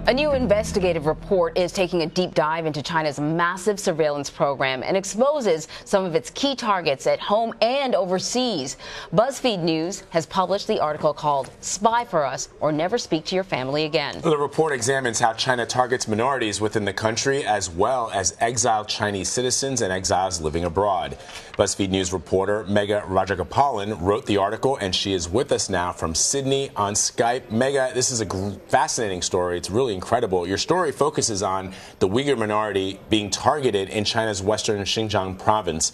A new investigative report is taking a deep dive into China's massive surveillance program and exposes some of its key targets at home and overseas. BuzzFeed News has published the article called "Spy for Us or Never Speak to Your Family Again." The report examines how China targets minorities within the country as well as exiled Chinese citizens and exiles living abroad. BuzzFeed News reporter Megha Rajagopalan wrote the article, and she is with us now from Sydney on Skype. Megha, this is a fascinating story. It's really incredible. Your story focuses on the Uyghur minority being targeted in China's western Xinjiang province.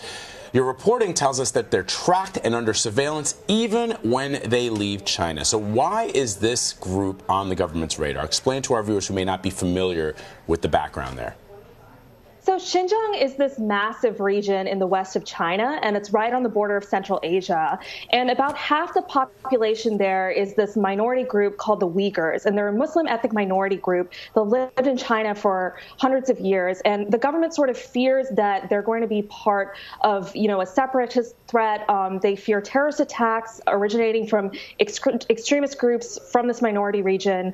Your reporting tells us that they're tracked and under surveillance even when they leave China. So why is this group on the government's radar? Explain to our viewers who may not be familiar with the background there. So Xinjiang is this massive region in the west of China, and it's right on the border of Central Asia. And about half the population there is this minority group called the Uyghurs, and they're a Muslim ethnic minority group that lived in China for hundreds of years. And the government sort of fears that they're going to be part of, a separatist threat. They fear terrorist attacks originating from extremist groups from this minority region.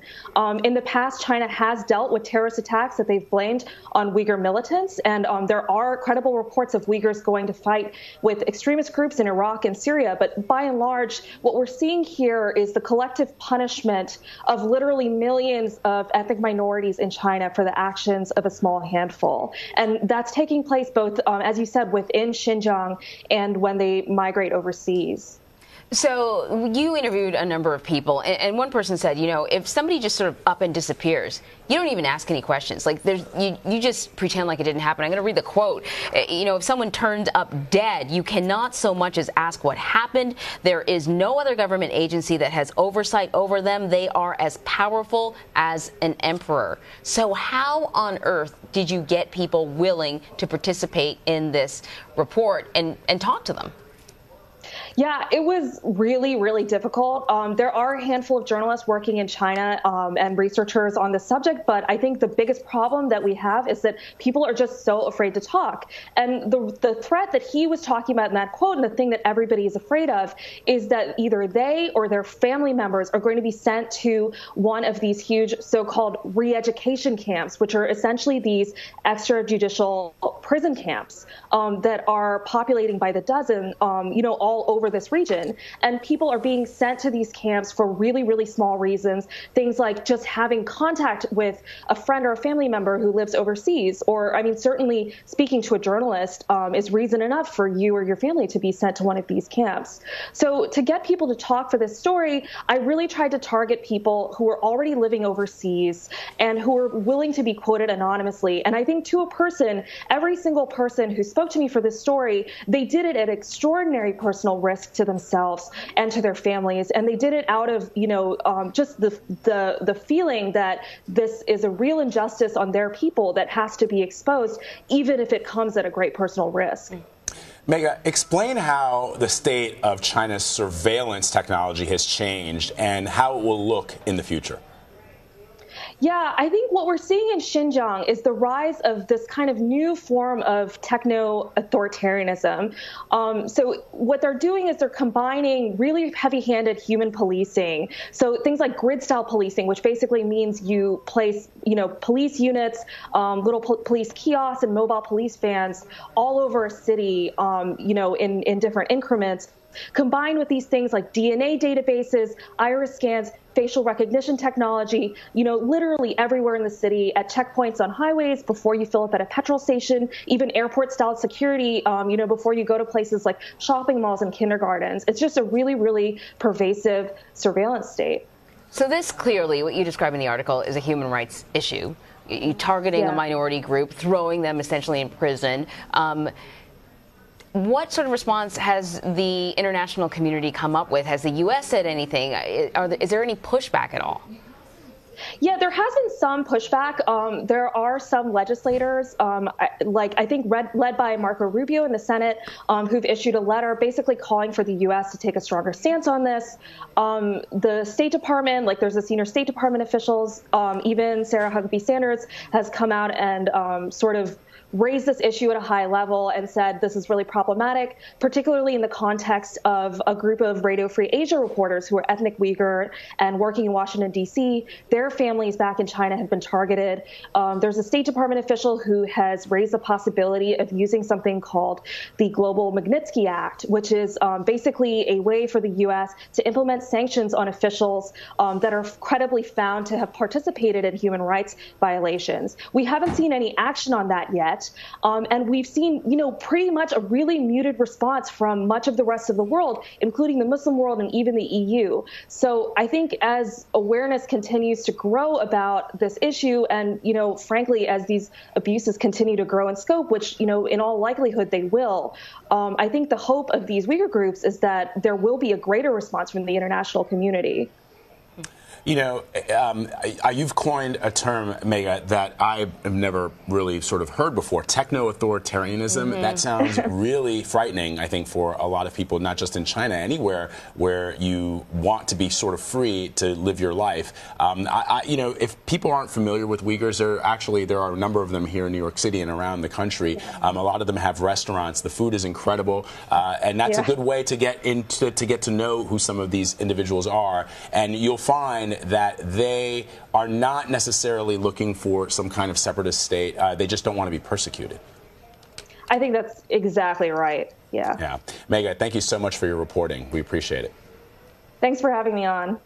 In the past, China has dealt with terrorist attacks that they've blamed on Uyghur militants. And there are credible reports of Uyghurs going to fight with extremist groups in Iraq and Syria. But by and large, what we're seeing here is the collective punishment of literally millions of ethnic minorities in China for the actions of a small handful. And that's taking place both, as you said, within Xinjiang and when they migrate overseas. So you interviewed a number of people, and one person said, if somebody just sort of up and disappears, you don't even ask any questions. Like, you just pretend like it didn't happen. I'm going to read the quote. If someone turns up dead, you cannot so much as ask what happened. There is no other government agency that has oversight over them. They are as powerful as an emperor. So how on earth did you get people willing to participate in this report and talk to them? Yeah, it was really, really difficult. There are a handful of journalists working in China and researchers on the subject, but I think the biggest problem that we have is that people are just so afraid to talk. And the threat that he was talking about in that quote, and the thing that everybody is afraid of, is that either they or their family members are going to be sent to one of these huge so-called re-education camps, which are essentially these extrajudicial prison camps that are populating by the dozen, all over this region. And people are being sent to these camps for really, really small reasons. Things like just having contact with a friend or a family member who lives overseas. Or, certainly speaking to a journalist is reason enough for you or your family to be sent to one of these camps. So to get people to talk for this story, I really tried to target people who are already living overseas and who are willing to be quoted anonymously. And I think to a person, every single person who spoke to me for this story, they did it at extraordinary personal risk to themselves and to their families, and they did it out of just the feeling that this is a real injustice on their people that has to be exposed, even if it comes at a great personal risk. Megha, explain how the state of China's surveillance technology has changed and how it will look in the future. Yeah, I think what we're seeing in Xinjiang is the rise of this kind of new form of techno-authoritarianism. So what they're doing is they're combining really heavy-handed human policing. So things like grid-style policing, which basically means you place, police units, little police kiosks and mobile police vans all over a city, in different increments, combined with these things like DNA databases, iris scans, facial recognition technology, literally everywhere in the city, at checkpoints on highways, before you fill up at a petrol station, even airport-style security, before you go to places like shopping malls and kindergartens. It's just a really, really pervasive surveillance state. So this clearly, what you describe in the article, is a human rights issue. You targeting a minority group, throwing them essentially in prison. What sort of response has the international community come up with? Has the U.S. said anything? Is there any pushback at all? Yeah, there has been some pushback. There are some legislators, I think led by Marco Rubio in the Senate, who've issued a letter basically calling for the U.S. to take a stronger stance on this. The State Department, there's the senior State Department officials, even Sarah Huckabee Sanders has come out and sort of raised this issue at a high level and said this is really problematic, particularly in the context of a group of Radio Free Asia reporters who are ethnic Uyghur and working in Washington, D.C. Their families back in China have been targeted. There's a State Department official who has raised the possibility of using something called the Global Magnitsky Act, which is basically a way for the U.S. to implement sanctions on officials that are credibly found to have participated in human rights violations. We haven't seen any action on that yet, and we've seen, pretty much a really muted response from much of the rest of the world, including the Muslim world and even the EU. So I think as awareness continues to grow about this issue, and frankly, as these abuses continue to grow in scope, which in all likelihood they will, I think the hope of these Uyghur groups is that there will be a greater response from the international community. You've coined a term, Megha, that I have never really sort of heard before, techno-authoritarianism. Mm-hmm. That sounds really frightening, I think, for a lot of people, not just in China, anywhere where you want to be sort of free to live your life. If people aren't familiar with Uyghurs, there are a number of them here in New York City and around the country. A lot of them have restaurants. The food is incredible, and that's a good way to get to know who some of these individuals are. And you'll find that they are not necessarily looking for some kind of separatist state. They just don't want to be persecuted. I think that's exactly right. Yeah. Megha, thank you so much for your reporting. We appreciate it. Thanks for having me on.